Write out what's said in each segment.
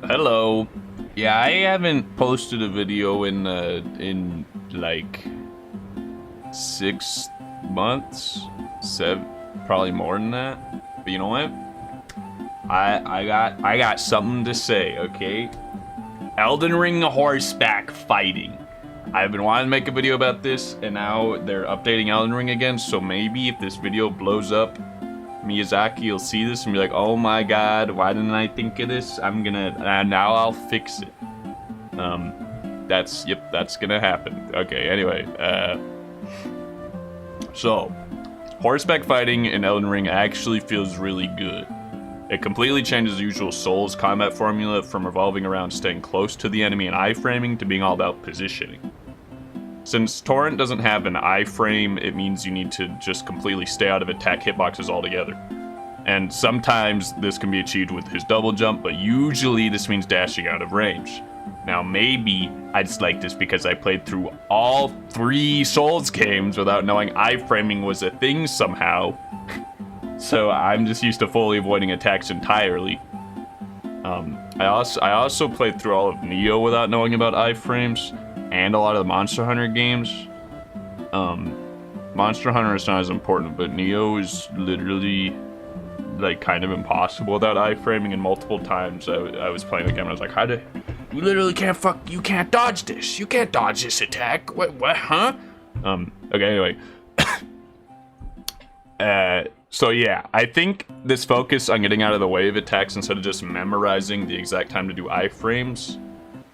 Hello. Yeah, I haven't posted a video in like 6 months, probably more than that. But you know what? I got something to say. Okay, Elden Ring horseback fighting. I've been wanting to make a video about this, and now they're updating Elden Ring again. So maybe if this video blows up, Miyazaki will see this and be like, "Oh my God, why didn't I think of this? Now I'll fix it." That's gonna happen. Okay, anyway, so horseback fighting in Elden Ring actually feels really good. It completely changes the usual Souls combat formula from revolving around staying close to the enemy and iframing to being all about positioning. Since Torrent doesn't have an iframe, it means you need to just completely stay out of attack hitboxes altogether. And sometimes this can be achieved with his double jump, but usually this means dashing out of range. Now maybe I just like this because I played through all 3 Souls games without knowing iframing was a thing somehow. So I'm just used to fully avoiding attacks entirely. I also played through all of Neo without knowing about iframes, and a lot of the Monster Hunter games. Monster Hunter is not as important, but Neo is literally like kind of impossible without iframing, and multiple times I was playing the game and I was like, you literally you can't dodge this. You can't dodge this attack. What, huh? Okay, anyway. So yeah, I think this focus on getting out of the way of attacks instead of just memorizing the exact time to do iframes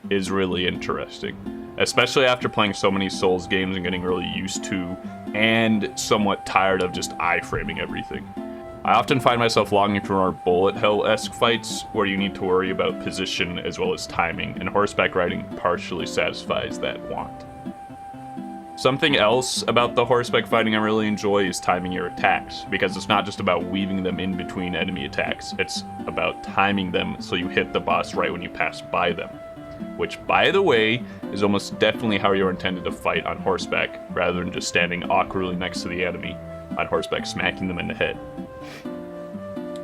is really interesting. Especially after playing so many Souls games and getting really used to and somewhat tired of just iframing everything. I often find myself longing for more bullet hell-esque fights where you need to worry about position as well as timing, and horseback riding partially satisfies that want. Something else about the horseback fighting I really enjoy is timing your attacks, because it's not just about weaving them in between enemy attacks, it's about timing them so you hit the boss right when you pass by them. Which, by the way, is almost definitely how you're intended to fight on horseback, rather than just standing awkwardly next to the enemy on horseback, smacking them in the head.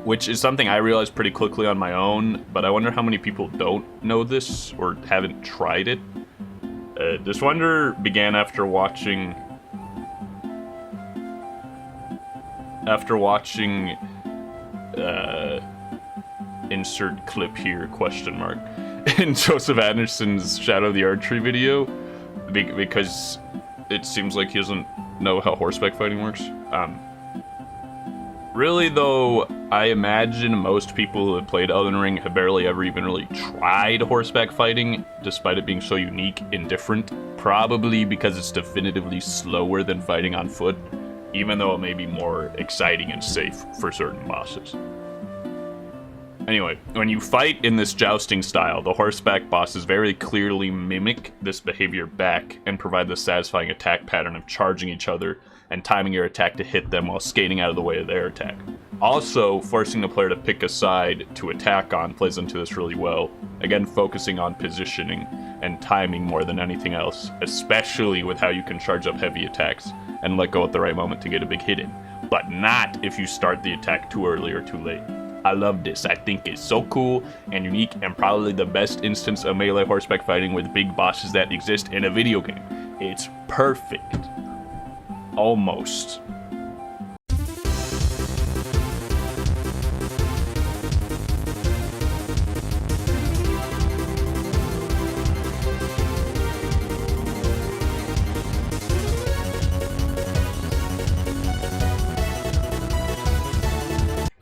Which is something I realized pretty quickly on my own, but I wonder how many people don't know this or haven't tried it. This wonder began after watching insert clip here, question mark, in Joseph Anderson's Shadow of the Archery video, because it seems like he doesn't know how horseback fighting works. Really though, I imagine most people who have played Elden Ring have barely ever even really tried horseback fighting, despite it being so unique and different, probably because it's definitively slower than fighting on foot, even though it may be more exciting and safe for certain bosses. Anyway, when you fight in this jousting style, the horseback bosses very clearly mimic this behavior back and provide the satisfying attack pattern of charging each other and timing your attack to hit them while skating out of the way of their attack. Also, forcing the player to pick a side to attack on plays into this really well, again focusing on positioning and timing more than anything else, especially with how you can charge up heavy attacks and let go at the right moment to get a big hit in, but not if you start the attack too early or too late. I love this. I think it's so cool and unique and probably the best instance of melee horseback fighting with big bosses that exist in a video game. It's perfect. Almost.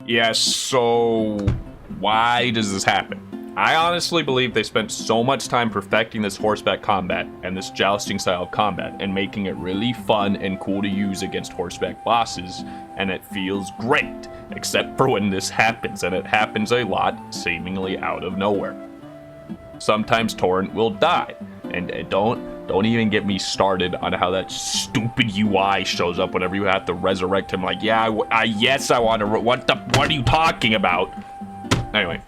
Yes, so why does this happen? I honestly believe they spent so much time perfecting this horseback combat and this jousting style of combat and making it really fun and cool to use against horseback bosses, and it feels great, except for when this happens, and it happens a lot, seemingly out of nowhere. Sometimes Torrent will die, and don't even get me started on how that stupid UI shows up whenever you have to resurrect him. Like, yeah, yes, I want to. What are you talking about? Anyway.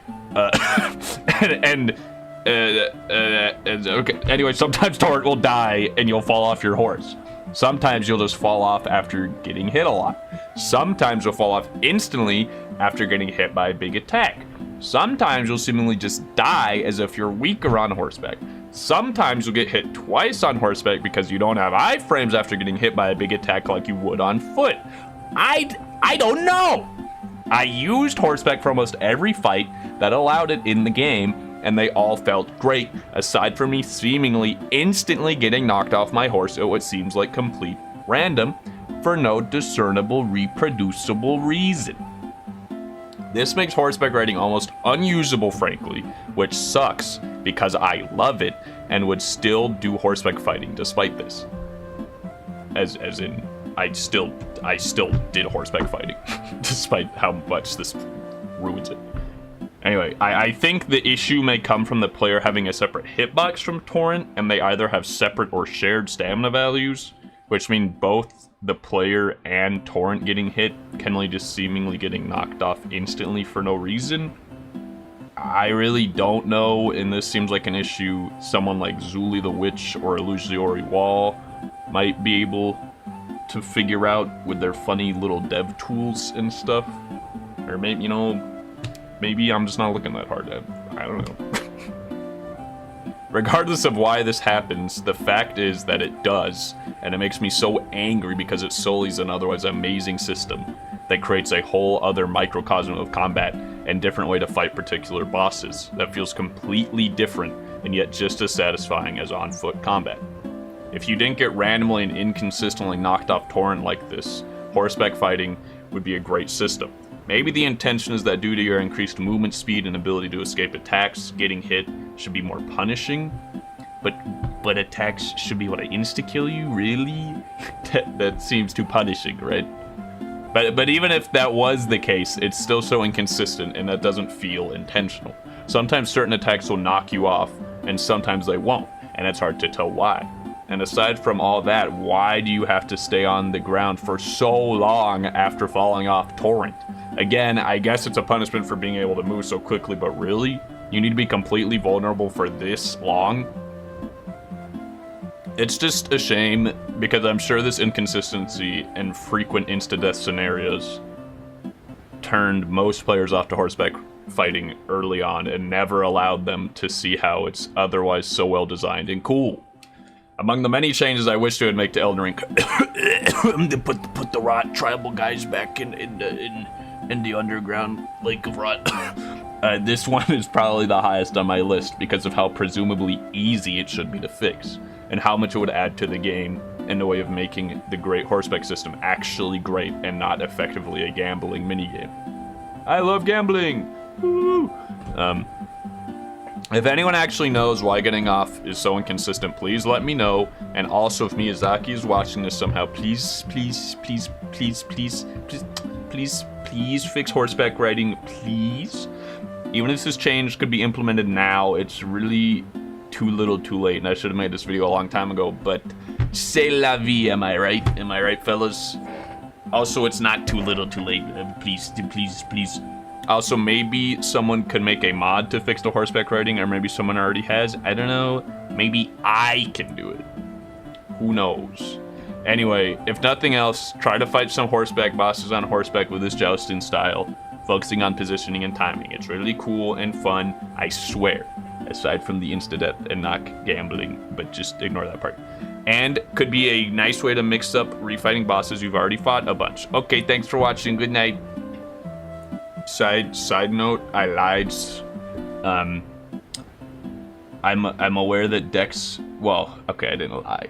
Okay. Anyway, sometimes Torrent will die and you'll fall off your horse. Sometimes you'll just fall off after getting hit a lot. Sometimes you'll fall off instantly after getting hit by a big attack. Sometimes you'll seemingly just die as if you're weaker on horseback. Sometimes you'll get hit twice on horseback because you don't have iframes after getting hit by a big attack like you would on foot. I don't know. I used horseback for almost every fight that allowed it in the game, and they all felt great, aside from me seemingly instantly getting knocked off my horse at what seems like complete random for no discernible reproducible reason. This makes horseback riding almost unusable, frankly, which sucks because I love it and would still do horseback fighting despite this. As in, I still did horseback fighting despite how much this ruins it. Anyway, I think the issue may come from the player having a separate hitbox from Torrent, and they either have separate or shared stamina values, which mean both the player and Torrent getting hit, Kenley just seemingly getting knocked off instantly for no reason. I really don't know, and this seems like an issue someone like Zuli the Witch or Illusory Wall might be able to figure out with their funny little dev tools and stuff. Or maybe, you know, maybe I'm just not looking that hard at it. I don't know. Regardless of why this happens, the fact is that it does, and it makes me so angry because it sullies an otherwise amazing system that creates a whole other microcosm of combat and different way to fight particular bosses that feels completely different and yet just as satisfying as on-foot combat. If you didn't get randomly and inconsistently knocked off Torrent like this, horseback fighting would be a great system. Maybe the intention is that due to your increased movement speed and ability to escape attacks, getting hit should be more punishing. But attacks should be able to insta-kill you? Really? that seems too punishing, right? But even if that was the case, it's still so inconsistent and that doesn't feel intentional. Sometimes certain attacks will knock you off, and sometimes they won't, and it's hard to tell why. And aside from all that, why do you have to stay on the ground for so long after falling off Torrent? Again, I guess it's a punishment for being able to move so quickly, but really? You need to be completely vulnerable for this long? It's just a shame, because I'm sure this inconsistency and frequent insta-death scenarios turned most players off to horseback fighting early on and never allowed them to see how it's otherwise so well designed and cool. Among the many changes I wish to make to Elden Ring, to put the rot tribal guys back in the underground lake of rot. This one is probably the highest on my list because of how presumably easy it should be to fix, and how much it would add to the game in the way of making the great horseback system actually great and not effectively a gambling minigame. I love gambling! Woo! If anyone actually knows why getting off is so inconsistent, please let me know. And also, if Miyazaki is watching this somehow, please fix horseback riding, please. Even if this change could be implemented now, it's really too little too late, and I should have made this video a long time ago, but c'est la vie, am I right? Am I right, fellas? Also, it's not too little too late. Please. Also, maybe someone could make a mod to fix the horseback riding, or maybe someone already has. I don't know. Maybe I can do it. Who knows? Anyway, if nothing else, try to fight some horseback bosses on horseback with this jousting style, focusing on positioning and timing. It's really cool and fun, I swear. Aside from the insta-death and not gambling, but just ignore that part. And could be a nice way to mix up refighting bosses you've already fought a bunch. Okay, thanks for watching. Good night. Side note, I lied. I'm aware that Dex. Well, okay, I didn't lie.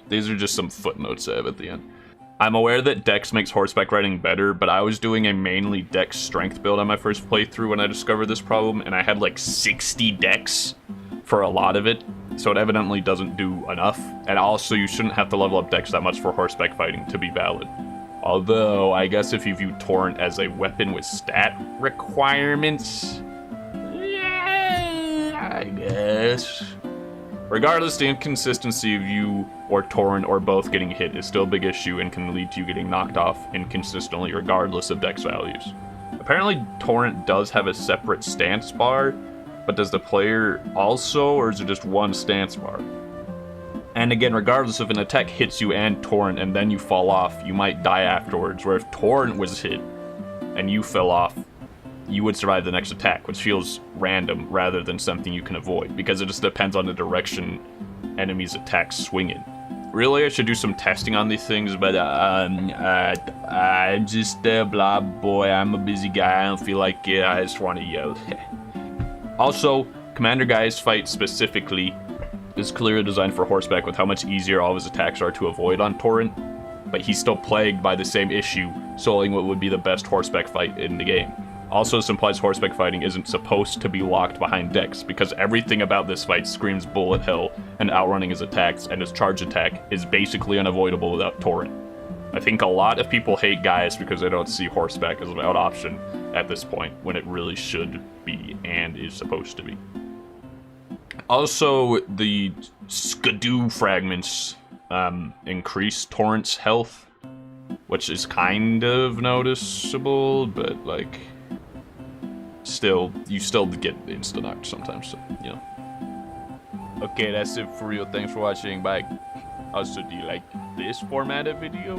These are just some footnotes I have at the end. I'm aware that Dex makes horseback riding better, but I was doing a mainly Dex strength build on my first playthrough when I discovered this problem, and I had like 60 Dex for a lot of it, so it evidently doesn't do enough. And also, you shouldn't have to level up Dex that much for horseback fighting to be valid. Although, I guess if you view Torrent as a weapon with stat requirements, yeah, I guess. Regardless, the inconsistency of you or Torrent or both getting hit is still a big issue and can lead to you getting knocked off inconsistently regardless of dex values. Apparently, Torrent does have a separate stance bar, but does the player also, or is it just one stance bar? And again, regardless if an attack hits you and Torrent and then you fall off, you might die afterwards, where if Torrent was hit and you fell off, you would survive the next attack, which feels random rather than something you can avoid, because it just depends on the direction enemies' attacks swing in. Really, I should do some testing on these things, but I'm just a blah boy. I'm a busy guy. I don't feel like it. I just want to yell. Also, Commander Guy's fight specifically is clearly designed for Horseback with how much easier all of his attacks are to avoid on Torrent, but he's still plagued by the same issue, soloing what would be the best Horseback fight in the game. Also, this implies Horseback fighting isn't supposed to be locked behind decks, because everything about this fight screams bullet hell and outrunning his attacks, and his charge attack is basically unavoidable without Torrent. I think a lot of people hate Gaius because they don't see Horseback as an out option at this point, when it really should be and is supposed to be. Also, the Skidoo fragments increase Torrent's health, which is kind of noticeable, but like, you still get insta-knocked sometimes, so, you know. Okay, that's it for real. Thanks for watching. Bye. Also, do you like this format of video?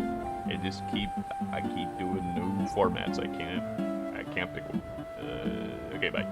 I keep doing new formats. I can't pick one. Okay, bye.